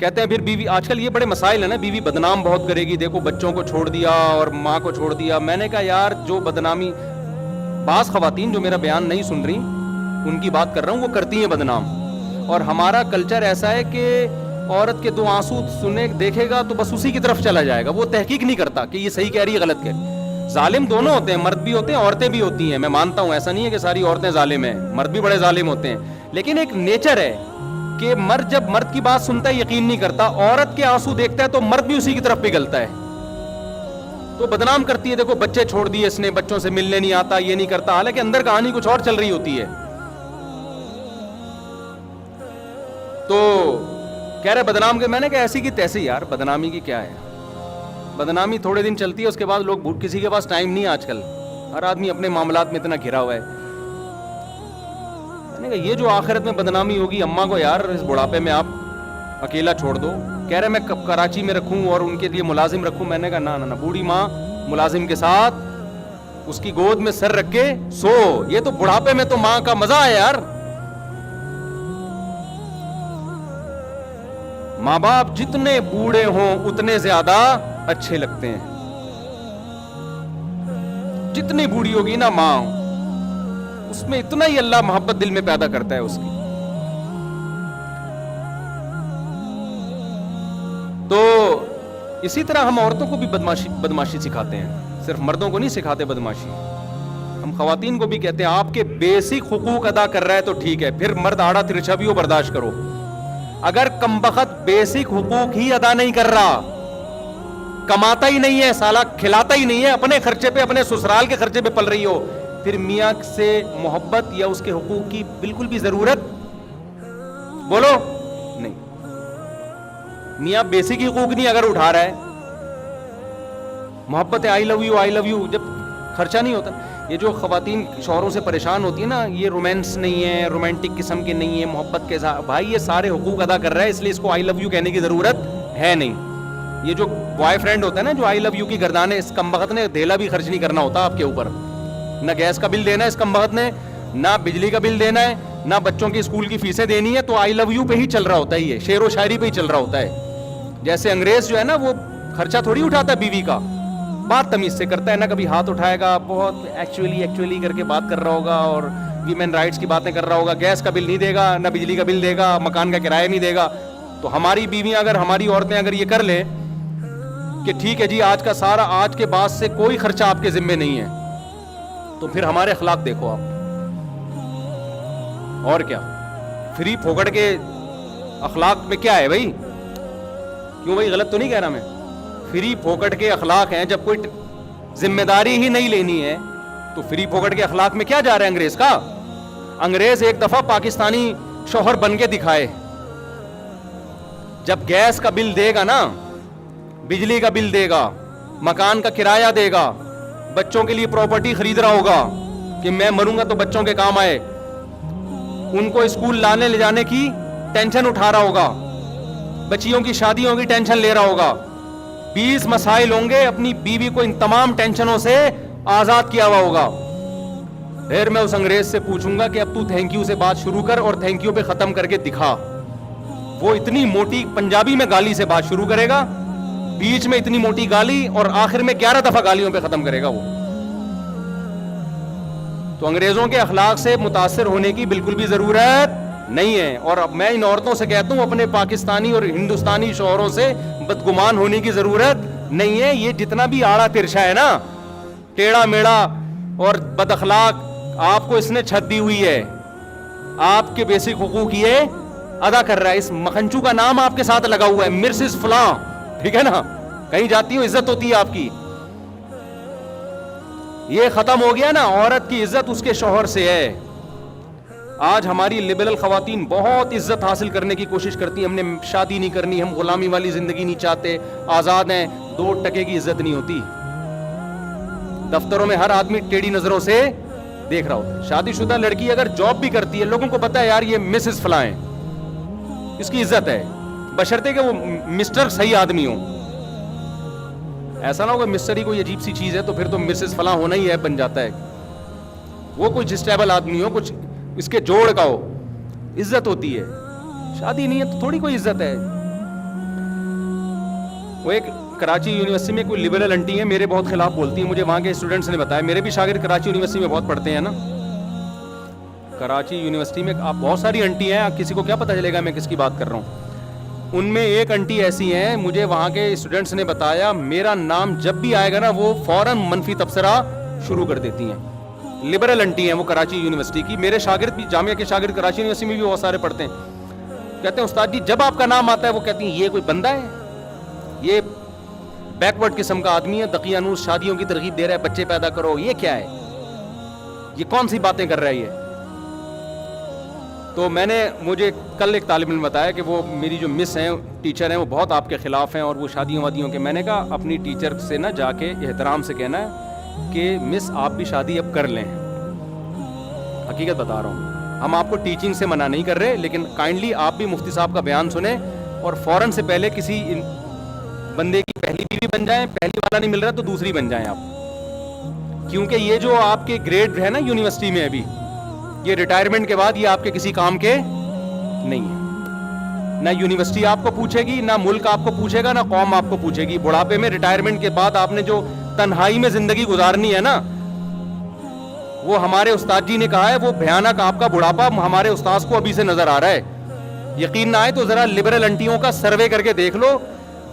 کہتے ہیں پھر بیوی, آج کل یہ بڑے مسائل ہیں نا, بیوی بدنام بہت کرے گی, دیکھو بچوں کو چھوڑ دیا اور ماں کو چھوڑ دیا. میں نے کہا یار جو بدنامی, بعض خواتین جو میرا بیان نہیں سن رہی ان کی بات کر رہا ہوں, وہ کرتی ہیں بدنام. اور ہمارا کلچر ایسا ہے کہ عورت کے 2 آنسو سنے دیکھے گا تو بس اسی کی طرف چلا جائے گا, وہ تحقیق نہیں کرتا کہ یہ صحیح کہہ رہی ہے غلط کہہ رہی ہے. ظالم دونوں ہوتے ہیں, مرد بھی ہوتے ہیں عورتیں بھی ہوتی ہیں, میں مانتا ہوں, ایسا نہیں ہے کہ ساری عورتیں ظالم ہیں, مرد بھی بڑے ظالم ہوتے ہیں. لیکن ایک نیچر ہے کہ مرد جب مرد کی بات سنتا ہے یقین نہیں کرتا, عورت کے آنسو دیکھتا ہے تو مرد بھی اسی کی طرف پگھلتا ہے, تو بدنام کرتی ہے. دیکھو بچے چھوڑ دیے اس نے, بچوں سے ملنے نہیں آتا, یہ نہیں کرتا, حالانکہ اندر کہانی کچھ اور چل رہی ہوتی ہے. تو کہہ رہے بدنام کے, میں نے کہا ایسی کی تیسی یار, بدنامی کی کیا ہے, بدنامی تھوڑے دن چلتی ہے, اس کے بعد لوگ کسی کے پاس ٹائم نہیں ہے آج کل, ہر آدمی اپنے معاملات میں اتنا گھرا ہوا ہے. میں نے کہا یہ جو آخرت میں بدنامی ہوگی, اماں کو یار اس بڑھاپے میں آپ اکیلا چھوڑ دو. کہہ رہے میں کراچی میں رکھوں اور ان کے لیے ملازم رکھوں. میں نے کہا نا نا, بوڑھی ماں ملازم کے ساتھ اس کی گود میں سر رکھ کے سو, یہ تو بڑھاپے میں تو ماں کا مزہ ہے یار. ماں باپ جتنے بوڑھے ہوں اتنے زیادہ اچھے لگتے ہیں. جتنی بوڑھی ہوگی نا ماں, اس میں اتنا ہی اللہ محبت دل میں پیدا کرتا ہے اس کی. تو اسی طرح ہم عورتوں کو بھی بدماشی سکھاتے ہیں, صرف مردوں کو نہیں سکھاتے بدماشی. ہم خواتین کو بھی کہتے ہیں آپ کے بیسک حقوق ادا کر رہا ہے تو ٹھیک ہے, پھر مرد آڑا ترچھا بھی ہو برداشت کرو. اگر کمبخت بیسک حقوق ہی ادا نہیں کر رہا, کماتا ہی نہیں ہے سالہ, کھلاتا ہی نہیں ہے, اپنے خرچے پہ, اپنے سسرال کے خرچے پہ پل رہی ہو, پھر میاں سے محبت یا اس کے حقوق کی بالکل بھی ضرورت بولو نہیں. میاں بیسک حقوق نہیں اگر اٹھا رہا ہے, محبت ہے, آئی love you I love you, جب خرچہ نہیں ہوتا. یہ جو خواتین شوہروں سے پریشان ہوتی ہیں نا, یہ رومانس نہیں ہے, رومانٹک قسم کے نہیں ہے, محبت کے ساتھ, بھائی یہ سارے حقوق ادا کر رہا ہے, اس لیے اس کو آئی لو یو کہنے کی ضرورت ہے نہیں. یہ جو بوائے فرینڈ ہوتا ہے نا جو آئی لو یو کی گردانے, اس کمبخت نے دھیلا بھی خرچ نہیں کرنا ہوتا آپ کے اوپر, نہ گیس کا بل دینا ہے اس کمبخت نے, نہ بجلی کا بل دینا ہے, نہ بچوں کی اسکول کی فیسیں دینی ہے, تو آئی لو یو پہ ہی چل رہا ہوتا ہے, یہ شعر و شاعری پہ ہی چل رہا ہوتا ہے. جیسے انگریز جو ہے نا وہ خرچہ تھوڑی اٹھاتا ہے بیوی کا, بات تمیز سے کرتا ہے, نہ کبھی ہاتھ اٹھائے گا, بہت ایکچولی کر کے بات کر رہا ہوگا اور ویمن رائٹس کی باتیں کر رہا ہوگا, گیس کا بل نہیں دے گا, نہ بجلی کا بل دے گا, مکان کا کرایہ نہیں دے گا. تو ہماری بیویاں اگر, ہماری عورتیں اگر یہ کر لیں کہ ٹھیک ہے جی آج کا سارا, آج کے بعد سے کوئی خرچہ آپ کے ذمے نہیں ہے, تو پھر ہمارے اخلاق دیکھو آپ. اور کیا فری پھوکڑ کے اخلاق میں کیا ہے بھائی, کیوں بھائی غلط تو نہیں کہہ رہا میں, فری پھوکٹ کے اخلاق ہیں. جب کوئی ذمہ داری ہی نہیں لینی ہے تو فری پھوکٹ کے اخلاق میں کیا جا رہا ہے انگریز کا. انگریز ایک دفعہ پاکستانی شوہر بن کے دکھائے, جب گیس کا بل دے گا نا, بجلی کا بل دے گا, مکان کا کرایہ دے گا, بچوں کے لیے پراپرٹی خرید رہا ہوگا کہ میں مروں گا تو بچوں کے کام آئے, ان کو اسکول لانے لے جانے کی ٹینشن اٹھا رہا ہوگا, بچیوں کی شادیوں کی ٹینشن لے رہا ہوگا, 20 مسائل ہوں گے, اپنی بیوی کو ان تمام ٹینشنوں سے آزاد کیا ہوا ہوگا. پھر میں اس انگریز سے پوچھوں گا کہ اب تو تھینک یو سے بات شروع کر اور تھینک یو پہ ختم کر کے دکھا. وہ اتنی موٹی پنجابی میں گالی سے بات شروع کرے گا, بیچ میں اتنی موٹی گالی, اور آخر میں 11 دفعہ گالیوں پہ ختم کرے گا وہ. تو انگریزوں کے اخلاق سے متاثر ہونے کی بالکل بھی ضرورت نہیں ہے. اور اب میں ان عورتوں سے کہتا ہوں اپنے پاکستانی اور ہندوستانی شوہروں سے بدگمان ہونے کی ضرورت نہیں ہے. یہ جتنا بھی آڑا ترچھا ہے نا, ٹیڑھا میڑا اور بد اخلاق, آپ کو اس نے چھت دی ہوئی ہے, آپ کے بیسک حقوق یہ ادا کر رہا ہے. اس مکھنچو کا نام آپ کے ساتھ لگا ہوا ہے, مرسز فلاں, ٹھیک ہے نا, کہیں جاتی ہو عزت ہوتی ہے آپ کی. یہ ختم ہو گیا نا, عورت کی عزت اس کے شوہر سے ہے. آج ہماری لبرل خواتین بہت عزت حاصل کرنے کی کوشش کرتی ہیں, ہم نے شادی نہیں کرنی, ہم غلامی والی زندگی نہیں چاہتے, آزاد ہیں. 2 ٹکے کی عزت نہیں ہوتی. دفتروں میں ہر آدمی ٹیڑھی نظروں سے دیکھ رہا ہوتا ہے. شادی شدہ لڑکی اگر جاب بھی کرتی ہے, لوگوں کو پتا ہے یار یہ مسز فلاں ہے, اس کی عزت ہے, بشرطے کہ وہ مسٹر صحیح آدمی ہو. ایسا نہ ہوگا مسٹر ہی کوئی عجیب سی چیز ہے تو پھر تو مسز فلاں ہونا ہی ہے بن جاتا ہے. وہ کوئی جسٹیبل آدمی ہو, کچھ اس کے جوڑ کا ہو, عزت ہوتی ہے. شادی نہیں ہے تو تھوڑی کوئی عزت ہے. وہ ایک کراچی یونیورسٹی میں کوئی لبرل انٹی ہیں, میرے بہت خلاف بولتی ہیں, مجھے وہاں کے اسٹوڈنٹس نے بتایا, میرے بھی شاگرد کراچی یونیورسٹی میں بہت پڑھتے ہیں نا. کراچی یونیورسٹی میں آپ بہت ساری انٹی ہیں, کسی کو کیا پتہ چلے گا میں کس کی بات کر رہا ہوں. ان میں ایک انٹی ایسی ہیں, مجھے وہاں کے اسٹوڈنٹس نے بتایا, میرا نام جب بھی آئے گا نا وہ فوراً منفی تبصرہ شروع کر دیتی ہیں. لبرل انٹی ہیں وہ کراچی یونیورسٹی کی. میرے شاگرد بھی, جامعہ کے شاگرد کراچی یونیورسٹی میں بھی بہت سارے پڑھتے ہیں. کہتے ہیں استاد جی جب آپ کا نام آتا ہے وہ کہتی ہیں یہ کوئی بندہ ہے, یہ بیکورڈ قسم کا آدمی ہے, دقیانوس شادیوں کی ترغیب دے رہا ہے, بچے پیدا کرو, یہ کیا ہے, یہ کون سی باتیں کر رہا ہے یہ. تو مجھے کل ایک طالب علم بتایا کہ وہ میری جو مس ہیں, ٹیچر ہیں, وہ بہت آپ کے خلاف ہیں اور وہ شادیوں وادیوں کے. میں نے کہا اپنی ٹیچر سے نا جا کے احترام سے کہنا ہے کہ مس آپ بھی شادی اب کر لیں. حقیقت بتا رہا ہوں, ہم آپ کو ٹیچنگ سے منع نہیں کر رہے, لیکن کائنڈلی آپ بھی مفتی صاحب کا بیان سنیں اور فوراً سے پہلے کسی بندے کی پہلی بیوی بن جائیں. پہلی والا نہیں مل رہا تو دوسری بن جائیں آپ, کیونکہ یہ جو آپ کے گریڈ ہے نا یونیورسٹی میں ابھی, یہ ریٹائرمنٹ کے بعد یہ آپ کے کسی کام کے نہیں ہے. نہ یونیورسٹی آپ کو پوچھے گی, نہ ملک آپ کو پوچھے گا, نہ قوم آپ کو پوچھے گی. بڑھاپے میں ریٹائرمنٹ کے بعد آپ نے جو تنہائی میں زندگی گزارنی ہے نا, وہ ہمارے استاد جی نے کہا ہے وہ بھیانک آپ کا بڑھاپا ہمارے استاذ کو ابھی سے نظر آ رہا ہے. یقین نہ آئے تو ذرا لبرل انٹیوں کا سروے کر کے دیکھ لو,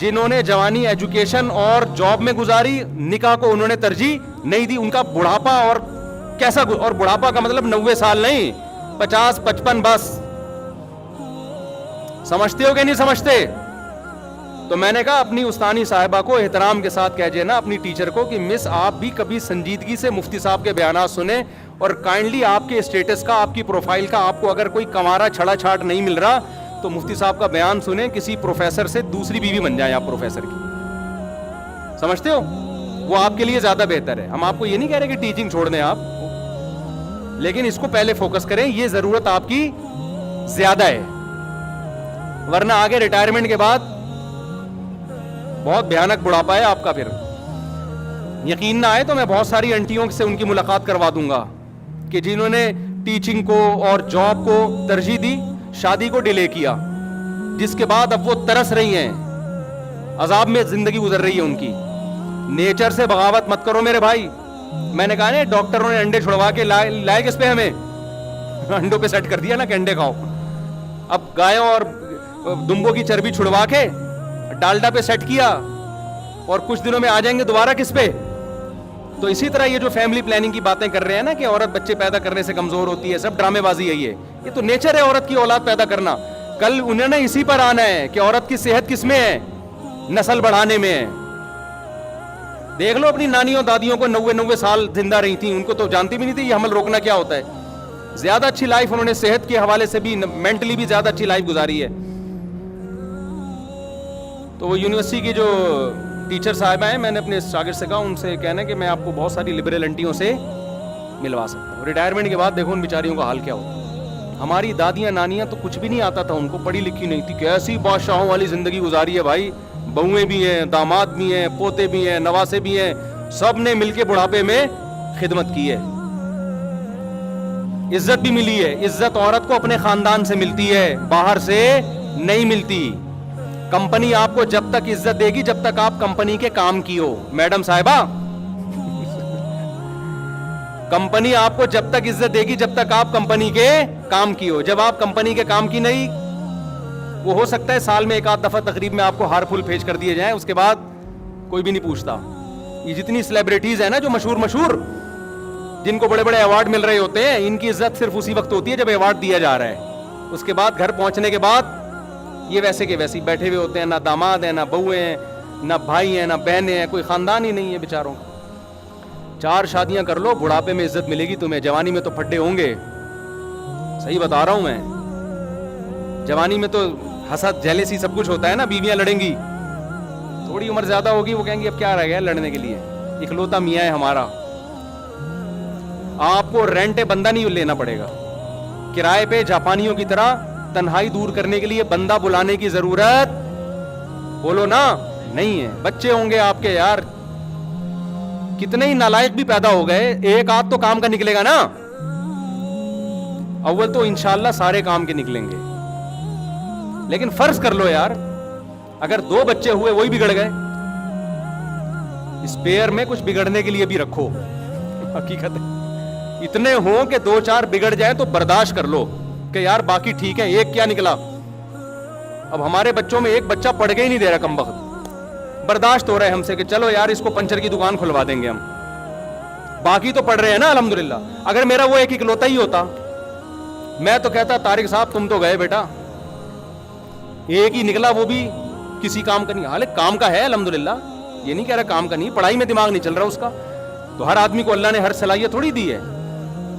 جنہوں نے جوانی ایجوکیشن اور جاب میں گزاری, نکاح کو انہوں نے ترجیح نہیں دی, ان کا بڑھاپا اور کیسا, اور بڑھاپا کا مطلب 90 سال نہیں, 50 55 بس. سمجھتے ہو کہ نہیں سمجھتے؟ تو میں نے کہا اپنی استانی صاحبہ کو احترام کے ساتھ کہہ دینا, اپنی ٹیچر کو, کہ مس آپ بھی کبھی سنجیدگی سے مفتی صاحب کے بیانات سنیں اور کائنڈلی آپ کے اسٹیٹس کا, آپ کی پروفائل کا, آپ کو اگر کوئی کمارا چھڑا چھاٹ نہیں مل رہا تو مفتی صاحب کا بیان سنیں, کسی پروفیسر سے دوسری بیوی بن جائیں آپ پروفیسر کی. سمجھتے ہو؟ وہ آپ کے لیے زیادہ بہتر ہے. ہم آپ کو یہ نہیں کہہ رہے کہ ٹیچنگ چھوڑ دیں آپ, لیکن اس کو پہلے فوکس کریں, یہ ضرورت آپ کی زیادہ ہے, ورنہ آگے ریٹائرمنٹ کے بعد بہت بھیانک بڑھاپا ہے آپ کا. پھر یقین نہ آئے تو میں بہت ساری انٹیوں سے ان کی ملاقات کروا دوں گا کہ جنہوں نے ٹیچنگ کو اور جاب کو ترجیح دی, شادی کو ڈیلے کیا, جس کے بعد اب وہ ترس رہی ہیں, عذاب میں زندگی گزر رہی ہے ان کی. نیچر سے بغاوت مت کرو میرے بھائی. میں نے کہا نا ڈاکٹروں نے انڈے چھڑوا کے لائے کس پہ, ہمیں انڈوں پہ سیٹ کر دیا نا کہ انڈے کھاؤ. اب گایوں اور دمبوں کی چربی چھڑوا کے ڈالڈا پہ سیٹ کیا, اور کچھ دنوں میں آ جائیں گے دوبارہ کس پہ. تو اسی طرح یہ جو فیملی پلاننگ کی باتیں کر رہے ہیں نا کہ عورت بچے پیدا کرنے سے کمزور ہوتی ہے, سب ڈرامے بازی ہے. یہ تو نیچر ہے عورت کی اولاد پیدا کرنا. کل انہوں نے اسی پر آنا ہے کہ عورت کی صحت کس میں ہے, نسل بڑھانے میں ہے. دیکھ لو اپنی نانیوں دادیوں کو 90 سال زندہ رہی تھیں, ان کو تو جانتی بھی نہیں تھی یہ حمل روکنا کیا ہوتا ہے. زیادہ اچھی لائف انہوں نے صحت کے حوالے سے بھی, مینٹلی بھی زیادہ اچھی لائف گزاری ہے. تو وہ یونیورسٹی کی جو ٹیچر صاحبہ ہیں, میں نے اپنے شاگرد سے کہا ان سے کہنا کہ میں آپ کو بہت ساری لبرل انٹیوں سے ملوا سکتا ہوں. ریٹائرمنٹ کے بعد دیکھو ان بیچاریوں کا حال کیا ہوتا ہے. ہماری دادیاں نانیاں تو کچھ بھی نہیں آتا تھا ان کو, پڑھی لکھی نہیں تھی, کیسی بادشاہوں والی زندگی گزاری ہے بھائی. بہویں بھی ہیں, داماد بھی ہیں, پوتے بھی ہیں, نواسے بھی ہیں, سب نے مل کے بڑھاپے میں خدمت کی ہے. عزت بھی ملی ہے. عزت عورت کو اپنے خاندان سے ملتی ہے, باہر سے نہیں ملتی. کمپنی آپ کو جب تک عزت دے گی جب تک آپ کمپنی کے کام کی ہو. میڈم صاحبہ, کمپنی آپ کو جب تک عزت دے گی جب تک آپ کمپنی کے کام کی ہو. جب آپ کمپنی کے کام کی نہیں, وہ ہو سکتا ہے سال میں ایک آدھ دفعہ تقریب میں آپ کو ہار پھول بھیج کر دیے جائیں, اس کے بعد کوئی بھی نہیں پوچھتا. یہ جتنی سیلیبریٹیز ہیں نا جو مشہور جن کو بڑے بڑے ایوارڈ مل رہے ہوتے ہیں, ان کی عزت صرف اسی وقت ہوتی ہے جب ایوارڈ دیا جا رہا ہے. اس کے بعد گھر پہنچنے کے بعد یہ ویسے کے ویسے بیٹھے ہوئے ہوتے ہیں, نہ داماد ہیں, نہ بہویں ہیں, نہ بھائی ہیں, نہ بہنیں ہیں, کوئی خاندان ہی نہیں ہے بیچاروں کا. 4 شادیاں کر لو, بڑھاپے میں عزت ملے گی تمہیں. جوانی میں تو پھڈے ہوں گے, صحیح بتا رہا ہوں میں. جوانی میں تو حسد جیلسی سب کچھ ہوتا ہے نا, بیویاں لڑیں گی. تھوڑی عمر زیادہ ہوگی وہ کہیں گی اب کیا رہ گیا لڑنے کے لیے, اکلوتا میاں ہے ہمارا. آپ کو رینٹ بندہ نہیں لینا پڑے گا, کرائے پہ جاپانیوں کی طرح تنہائی دور کرنے کے لیے بندہ بلانے کی ضرورت بولو نا نہیں ہے. بچے ہوں گے آپ کے یار, کتنے ہی نالائق بھی پیدا ہو گئے, ایک آدھ تو کام کا نکلے گا نا. اول تو انشاءاللہ سارے کام کے نکلیں گے, لیکن فرض کر لو یار اگر 2 بچے ہوئے وہی بگڑ گئے. اسپیئر میں کچھ بگڑنے کے لیے بھی رکھو. حقیقت ہے اتنے ہوں کہ 2-4 بگڑ جائیں تو برداشت کر لو کہ یار باقی ٹھیک ہے, ایک کیا نکلا. اب ہمارے بچوں میں ایک بچہ پڑھ کے ہی نہیں دے رہا کمبخت, برداشت ہو رہا ہے ہم سے کہ چلو یار اس کو پنچر کی دکان کھلوا دیں گے ہم, باقی تو پڑھ رہے ہیں نا الحمدللہ. اگر میرا وہ ایک اکلوتا ہی ہوتا میں تو کہتا طارق صاحب تم تو گئے بیٹا, ایک ہی نکلا وہ بھی کسی کام کا نہیں. حالانکہ کام کا ہے الحمدللہ, یہ نہیں کہہ رہا کام کا نہیں, پڑھائی میں دماغ نہیں چل رہا اس کا. تو ہر آدمی کو اللہ نے ہر صلاحیت تھوڑی دی ہے.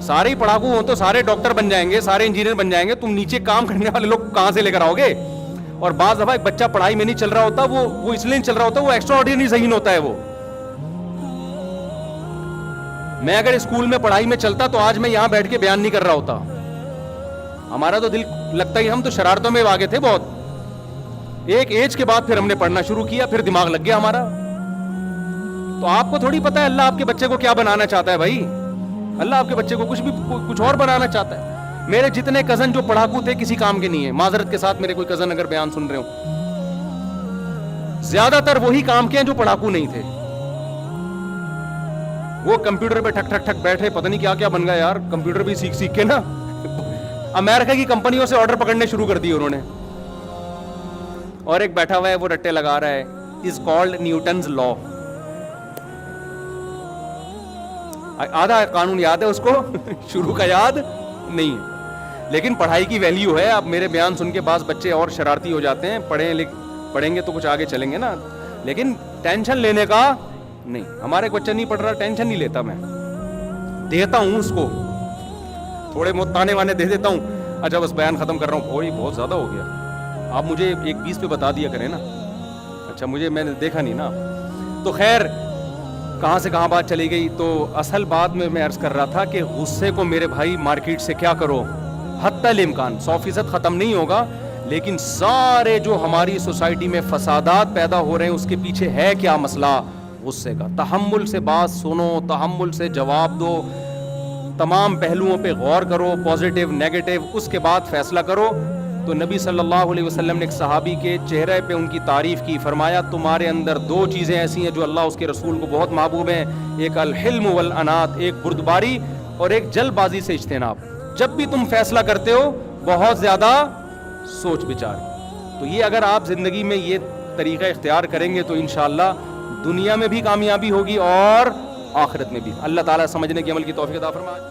سارے ہی پڑھاکو ہوں تو سارے ڈاکٹر بن جائیں گے, سارے انجینئر بن جائیں گے, تم نیچے کام کرنے والے لوگ کہاں سے لے کر آؤ گے. اور بعض دفعہ ایک بچہ پڑھائی میں نہیں چل رہا ہوتا, وہ اس لیے نہیں چل رہا ہوتا, وہ ایکسٹرا آرڈینری ذہین ہوتا ہے. وہ میں اگر اسکول میں پڑھائی میں چلتا تو آج میں یہاں بیٹھ کے بیان نہیں کر رہا ہوتا. ہمارا تو دل لگتا ہی, ہم تو شرارتوں میں آگے تھے بہت. ایک ایج کے بعد پھر ہم نے پڑھنا شروع کیا, پھر دماغ لگ گیا ہمارا. تو آپ کو تھوڑی پتا ہے اللہ آپ کے بچے کو کیا بنانا چاہتا ہے بھائی. اللہ آپ کے بچے کو کچھ اور بنانا چاہتا ہے. میرے جتنے کزن جو پڑھاکو تھے کسی کام کے نہیں ہے, معذرت کے ساتھ میرے کوئی کزن اگر بیان سن رہے ہوں, زیادہ تر وہی کام کے ہیں جو پڑھاکو نہیں تھے. وہ کمپیوٹر پہ ٹھک ٹھک ٹھک بیٹھے, پتہ نہیں کیا کیا بن گیا یار. کمپیوٹر بھی سیکھ کے نا امریکہ کی کمپنیوں سے آرڈر پکڑنے شروع کر دیے انہوں نے. اور ایک بیٹھا ہوا ہے وہ رٹے لگا رہا ہے, از کالڈ نیوٹنز لا. آدھا قانون یاد ہے اس کو, شروع کا یاد نہیں ہے. لیکن پڑھائی کی ویلیو ہے. اب میرے بیان سن کے بعض بچے اور شرارتی ہو جاتے ہیں, پڑھیں گے تو کچھ آگے چلیں گے نا, لیکن ٹینشن لینے کا نہیں. ہمارے بچہ نہیں پڑھ رہا, ٹینشن نہیں لیتا, میں دیتا ہوں اس کو تھوڑے بہت تانے وانے دے دیتا ہوں. اچھا بس بیان ختم کر رہا ہوں, کوئی بہت زیادہ ہو گیا, آپ مجھے 1:20 پہ بتا دیا کریں نا. اچھا میں نے دیکھا نہیں نا. تو خیر کہاں سے کہاں بات چلی گئی. تو اصل بات میں عرض کر رہا تھا کہ غصے کو میرے بھائی مارکیٹ سے کیا کرو, حتی الامکان 100% ختم نہیں ہوگا, لیکن سارے جو ہماری سوسائٹی میں فسادات پیدا ہو رہے ہیں اس کے پیچھے ہے کیا مسئلہ, غصے کا. تحمل سے بات سنو, تحمل سے جواب دو, تمام پہلوؤں پہ غور کرو, پازیٹیو نیگیٹو, اس کے بعد فیصلہ کرو. تو نبی صلی اللہ علیہ وسلم نے ایک صحابی کے چہرے پہ ان کی تعریف کی, فرمایا تمہارے اندر 2 چیزیں ایسی ہیں جو اللہ اس کے رسول کو بہت محبوب ہیں, ایک الحلم والانات, ایک بردباری اور ایک جلد بازی سے اجتناب. جب بھی تم فیصلہ کرتے ہو بہت زیادہ سوچ بچار. تو یہ اگر آپ زندگی میں یہ طریقہ اختیار کریں گے تو انشاءاللہ دنیا میں بھی کامیابی ہوگی اور آخرت میں بھی. اللہ تعالیٰ سمجھنے کی عمل کی توفیق عطا فرمائے.